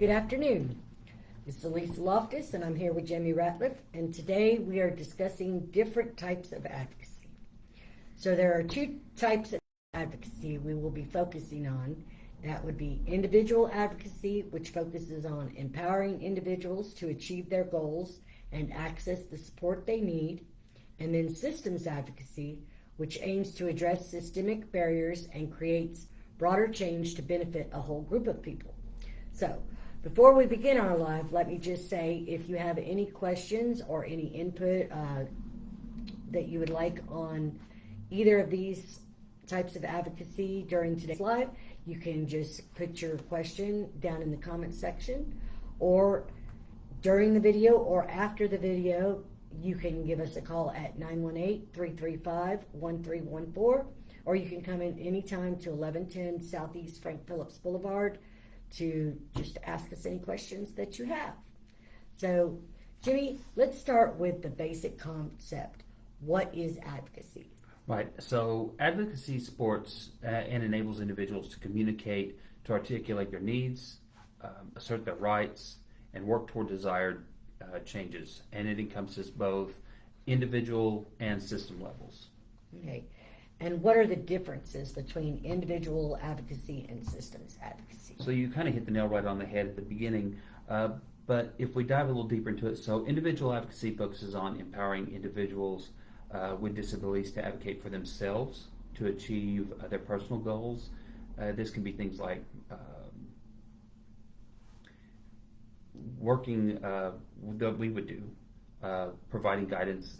Good afternoon. This is Alesa Loftus, and I'm here with Jimmie Ratliff, and today we are discussing different types of advocacy. So there are two types of advocacy we will be focusing on. That would be individual advocacy, which focuses on empowering individuals to achieve their goals and access the support they need, and then systems advocacy, which aims to address systemic barriers and creates broader change to benefit a whole group of people. So, before we begin our live, let me just say, if you have any questions or any input that you would like on either of these types of advocacy during today's live, you can just put your question down in the comment section, or during the video or after the video, you can give us a call at 918-335-1314, or you can come in anytime to 1110 Southeast Frank Phillips Boulevard to just ask us any questions that you have. So, Jimmie, let's start with the basic concept. What is advocacy? Right. So advocacy supports and enables individuals to communicate, to articulate their needs, assert their rights, and work toward desired changes. And it encompasses both individual and system levels. Okay. And what are the differences between individual advocacy and systems advocacy? So you kind of hit the nail right on the head at the beginning. But if we dive a little deeper into it, so individual advocacy focuses on empowering individuals with disabilities to advocate for themselves, to achieve their personal goals. This can be things like working that we would do, providing guidance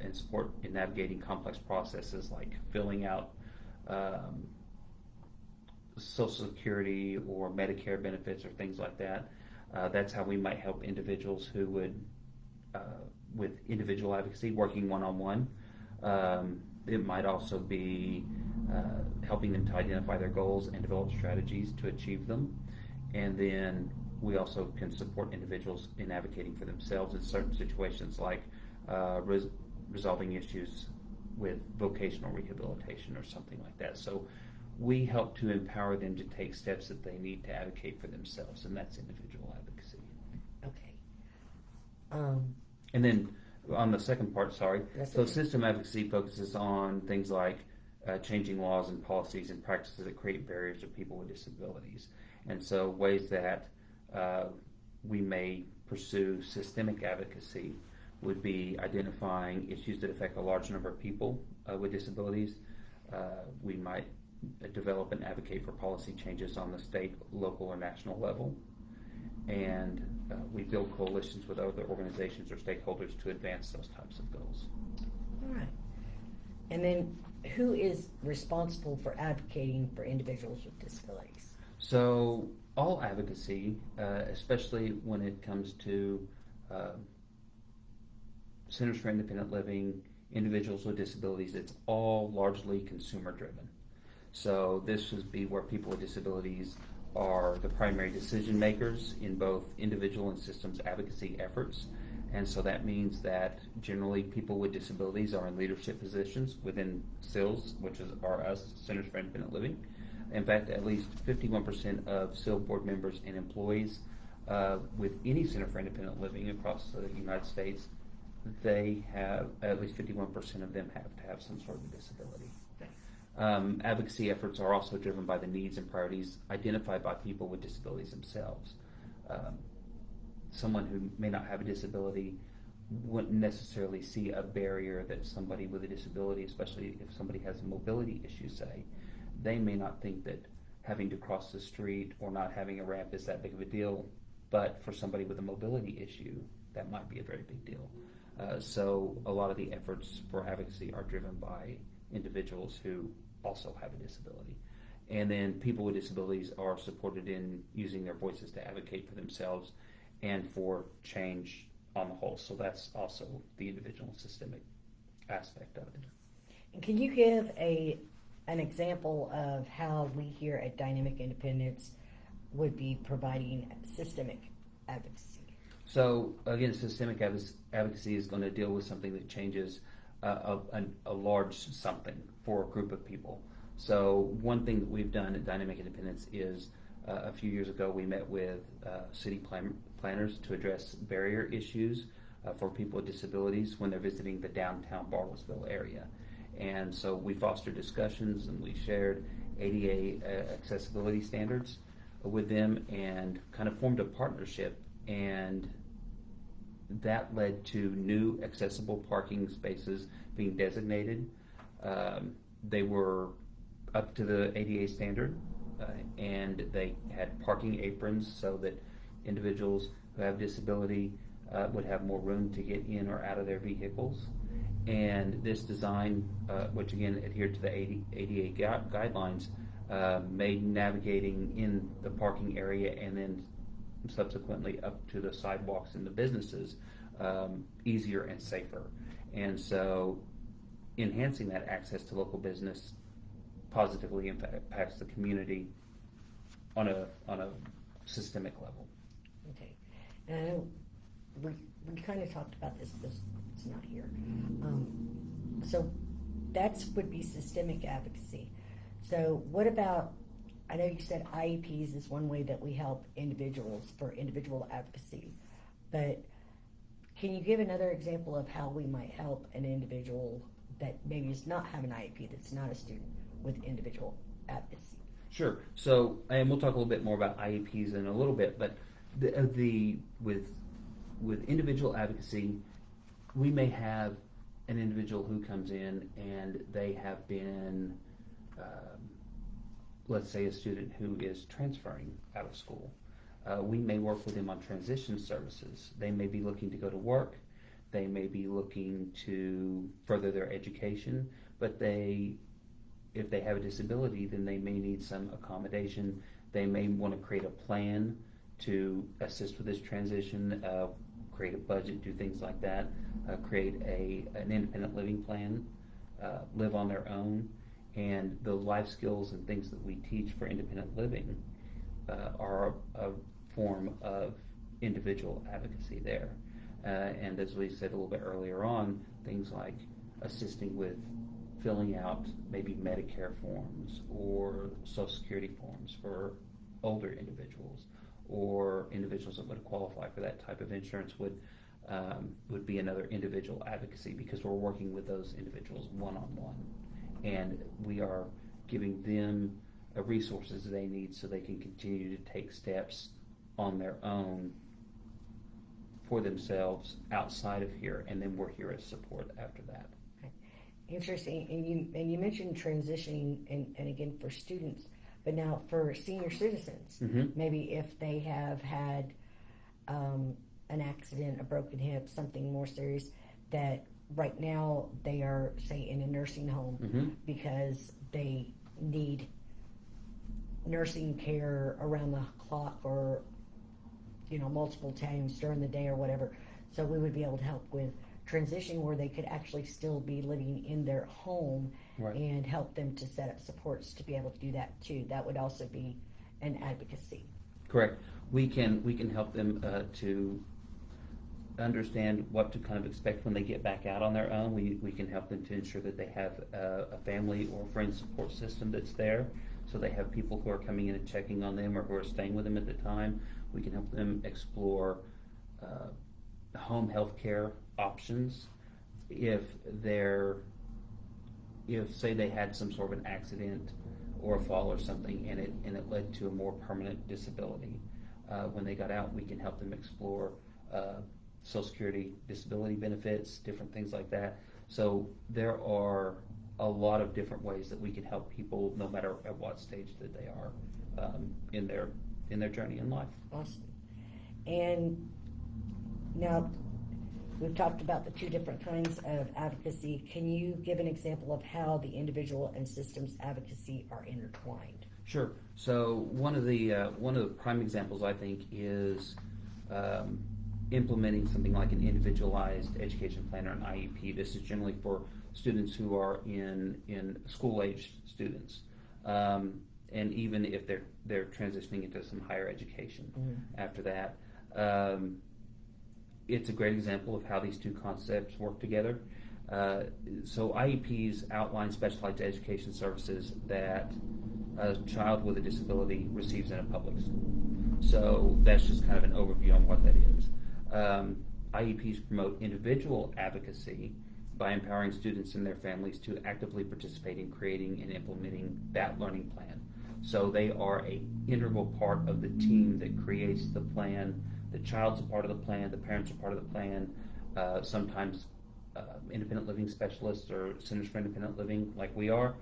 and support in navigating complex processes like filling out Social Security or Medicare benefits or things like that. That's how we might help individuals who would, with individual advocacy, working one-on-one. It might also be helping them to identify their goals and develop strategies to achieve them. And then we also can support individuals in advocating for themselves in certain situations like resolving issues with vocational rehabilitation or something like that. So we help to empower them to take steps that they need to advocate for themselves, and that's individual advocacy. Okay. And then on the second part, Okay. System advocacy focuses on things like changing laws and policies and practices that create barriers to people with disabilities. And so ways that we may pursue systemic advocacy would be identifying issues that affect a large number of people with disabilities. We might develop and advocate for policy changes on the state, local, or national level. And we build coalitions with other organizations or stakeholders to advance those types of goals. All right. And then who is responsible for advocating for individuals with disabilities? So all advocacy, especially when it comes to Centers for Independent Living, individuals with disabilities, it's all largely consumer driven. So this would be where people with disabilities are the primary decision makers in both individual and systems advocacy efforts. And so that means that generally people with disabilities are in leadership positions within CILs, which are us, Centers for Independent Living. In fact, at least 51% of CIL board members and employees with any Center for Independent Living across the United States, they have, at least 51% of them have to have some sort of disability. Advocacy efforts are also driven by the needs and priorities identified by people with disabilities themselves. Someone who may not have a disability wouldn't necessarily see a barrier that somebody with a disability, especially if somebody has a mobility issue, say, they may not think that having to cross the street or not having a ramp is that big of a deal, but for somebody with a mobility issue, that might be a very big deal. So a lot of the efforts for advocacy are driven by individuals who also have a disability. And then people with disabilities are supported in using their voices to advocate for themselves and for change on the whole. So that's also the individual and systemic aspect of it. And can you give an example of how we here at Dynamic Independence would be providing systemic advocacy? So again, systemic advocacy is going to deal with something that changes a large something for a group of people. So one thing that we've done at Dynamic Independence is A few years ago, we met with city planners to address barrier issues for people with disabilities when they're visiting the downtown Bartlesville area. And so we fostered discussions and we shared ADA accessibility standards with them and kind of formed a partnership, and that led to new accessible parking spaces being designated. They were up to the ADA standard, and they had parking aprons so that individuals who have disability would have more room to get in or out of their vehicles. And this design, which again adhered to the ADA guidelines, made navigating in the parking area and then subsequently up to the sidewalks and the businesses easier and safer. And so enhancing that access to local business positively impacts the community on a systemic level. Okay. And I know we kind of talked about this, it's not here. So that would be systemic advocacy. So what about, I know you said IEPs is one way that we help individuals for individual advocacy, but can you give another example of how we might help an individual that maybe does not have an IEP, that's not a student, with individual advocacy? Sure. So, and we'll talk a little bit more about IEPs in a little bit, but with individual advocacy, we may have an individual who comes in and they have been, let's say, a student who is transferring out of school. We may work with them on transition services. They may be looking to go to work. They may be looking to further their education, but if they have a disability, then they may need some accommodation. They may want to create a plan to assist with this transition, create a budget, do things like that, create an independent living plan, live on their own. And the life skills and things that we teach for independent living are a form of individual advocacy there. And as we said a little bit earlier on, things like assisting with filling out maybe Medicare forms or Social Security forms for older individuals, or individuals that would qualify for that type of insurance would be another individual advocacy, because we're working with those individuals one-on-one, and we are giving them resources they need so they can continue to take steps on their own for themselves outside of here, and then we're here as support after that. Interesting. And you mentioned transitioning, and again for students, but now for senior citizens, maybe if they have had an accident, a broken hip, something more serious, that right now they are, say, in a nursing home because they need nursing care around the clock, or multiple times during the day or whatever. So we would be able to help with transition where they could actually still be living in their home, right, and help them to set up supports to be able to do that too. That would also be an advocacy. Correct. We can help them to understand what to kind of expect when they get back out on their own. We can help them to ensure that they have a family or friend support system that's there, so they have people who are coming in and checking on them or who are staying with them at the time. We can help them explore home health care options if say they had some sort of an accident or a fall or something and it led to a more permanent disability. When they got out, we can help them explore Social Security disability benefits, different things like that. So there are a lot of different ways that we can help people, no matter at what stage that they are in their journey in life. Awesome. And now we've talked about the two different kinds of advocacy. Can you give an example of how the individual and systems advocacy are intertwined? Sure. So one of the prime examples, I think, is implementing something like an individualized education plan or an IEP. This is generally for students who are in school-aged students, and even if they're transitioning into some higher education after that. It's a great example of how these two concepts work together. So IEPs outline specialized education services that a child with a disability receives in a public school. So that's just kind of an overview on what that is. IEPs promote individual advocacy by empowering students and their families to actively participate in creating and implementing that learning plan. So they are an integral part of the team that creates the plan. The child's a part of the plan, the parents are part of the plan. Sometimes independent living specialists or centers for independent living, like we are,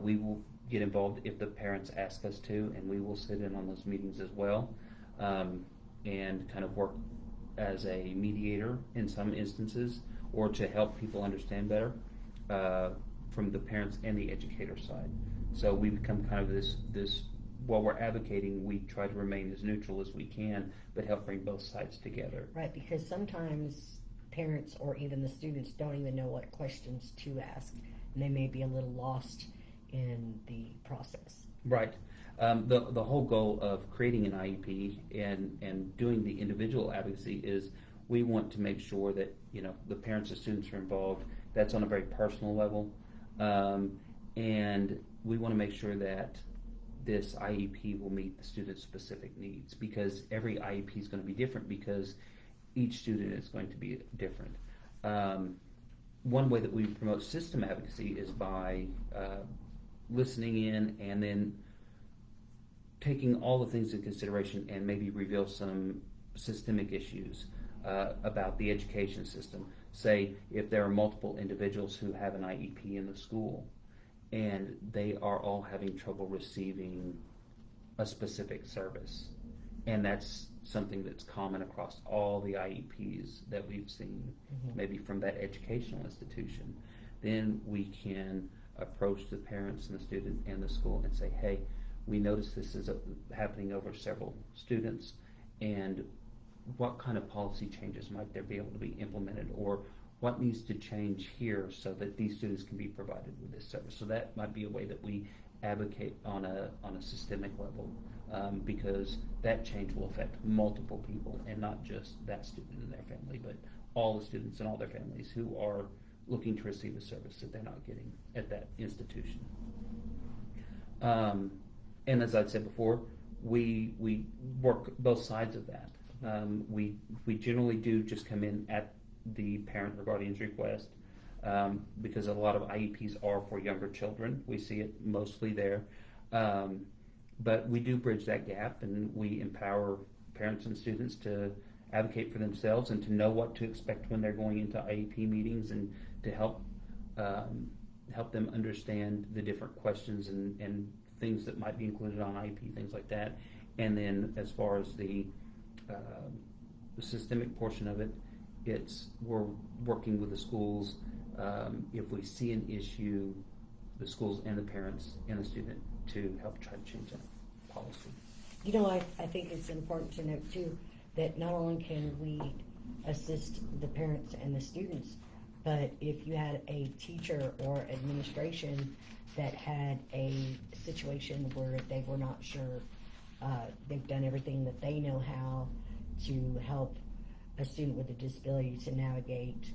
we will get involved if the parents ask us to, and we will sit in on those meetings as well, and kind of work as a mediator in some instances, or to help people understand better from the parents and the educator side. So we become kind of this while we're advocating, we try to remain as neutral as we can, but help bring both sides together. Right, because sometimes parents or even the students don't even know what questions to ask, and they may be a little lost in the process. Right. The whole goal of creating an IEP and doing the individual advocacy is we want to make sure that, you know, the parents and students are involved. That's on a very personal level. And we want to make sure that this IEP will meet the student's specific needs, because every IEP is going to be different because each student is going to be different. One way that we promote system advocacy is by listening in and then taking all the things in consideration and maybe reveal some systemic issues about the education system. Say if there are multiple individuals who have an IEP in the school and they are all having trouble receiving a specific service, and that's something that's common across all the IEPs that we've seen, maybe from that educational institution, then we can approach the parents and the student and the school and say, hey, we notice this is happening over several students, and what kind of policy changes might there be able to be implemented, or what needs to change here so that these students can be provided with this service. So that might be a way that we advocate on a systemic level, because that change will affect multiple people and not just that student and their family, but all the students and all their families who are looking to receive a service that they're not getting at that institution. And as I'd said before, we work both sides of that. We generally do just come in at the parent or guardian's request, because a lot of IEPs are for younger children. We see it mostly there. But we do bridge that gap, and we empower parents and students to advocate for themselves and to know what to expect when they're going into IEP meetings, and to help them understand the different questions and things that might be included on IEP, things like that. And then as far as the systemic portion of it, we're working with the schools. If we see an issue, the schools and the parents and the student to help try to change that policy. You know, I think it's important to note too that not only can we assist the parents and the students, but if you had a teacher or administration that had a situation where they were not sure, they've done everything that they know how to help a student with a disability to navigate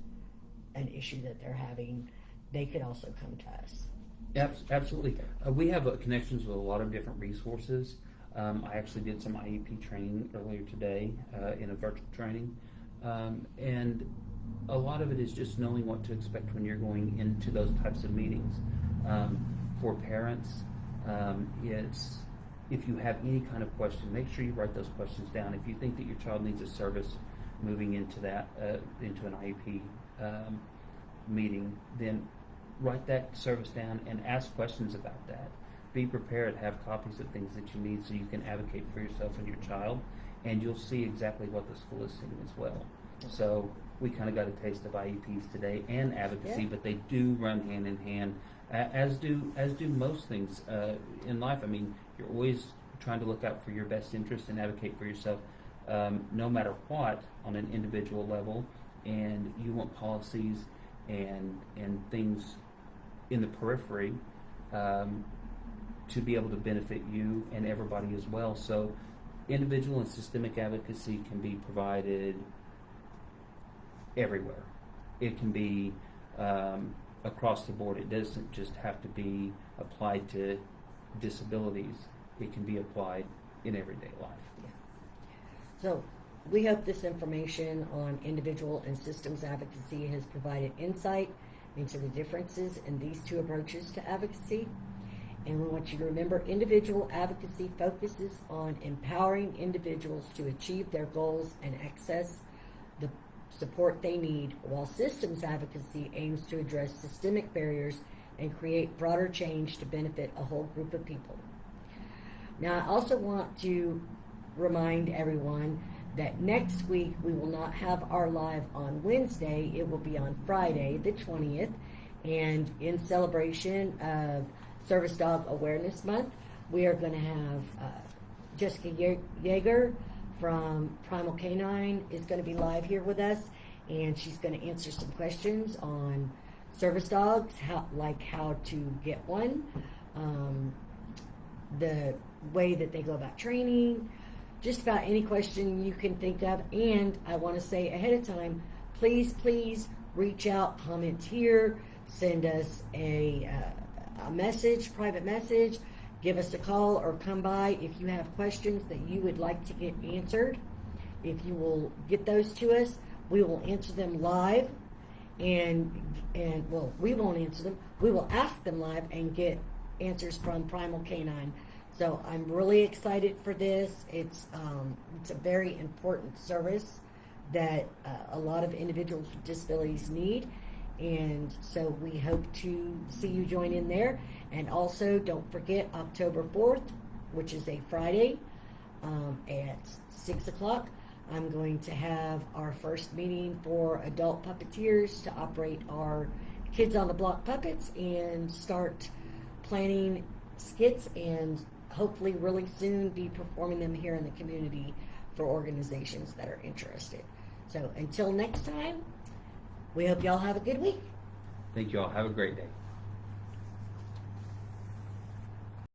an issue that they're having, they could also come to us. Absolutely. We have connections with a lot of different resources. I actually did some IEP training earlier today in a virtual training. And a lot of it is just knowing what to expect when you're going into those types of meetings. For parents, it's if you have any kind of question, make sure you write those questions down. If you think that your child needs a service moving into that, into an IEP meeting, then write that service down and ask questions about that. Be prepared, have copies of things that you need so you can advocate for yourself and your child, and you'll see exactly what the school is seeing as well. So we kind of got a taste of IEPs today and advocacy, but they do run hand in hand, as do most things in life. I mean, you're always trying to look out for your best interest and advocate for yourself, no matter what, on an individual level, and you want policies and things in the periphery to be able to benefit you and everybody as well. So individual and systemic advocacy can be provided everywhere. It can be across the board. It doesn't just have to be applied to disabilities, it can be applied in everyday life. So we hope this information on individual and systems advocacy has provided insight into the differences in these two approaches to advocacy. And we want you to remember, individual advocacy focuses on empowering individuals to achieve their goals and access the support they need, while systems advocacy aims to address systemic barriers and create broader change to benefit a whole group of people. Now, I also want to remind everyone that next week we will not have our live on Wednesday. It will be on Friday, the 20th. And in celebration of Service Dog Awareness Month, we are going to have Jessica Yeager from Primal Canine is going to be live here with us, and she's going to answer some questions on service dogs, how to get one, the way that they go about training, just about any question you can think of. And I want to say ahead of time, please reach out, comment here, send us a message, private message, give us a call, or come by if you have questions that you would like to get answered. If you will get those to us, we will answer them live, and well, we won't answer them. We will ask them live and get answers from Primal Canine. So I'm really excited for this. It's a very important service that a lot of individuals with disabilities need. And so we hope to see you join in there. And also, don't forget October 4th, which is a Friday, at 6 o'clock, I'm going to have our first meeting for adult puppeteers to operate our Kids on the Block puppets and start planning skits and hopefully really soon be performing them here in the community for organizations that are interested. So until next time, we hope y'all have a good week. Thank you all. Have a great day.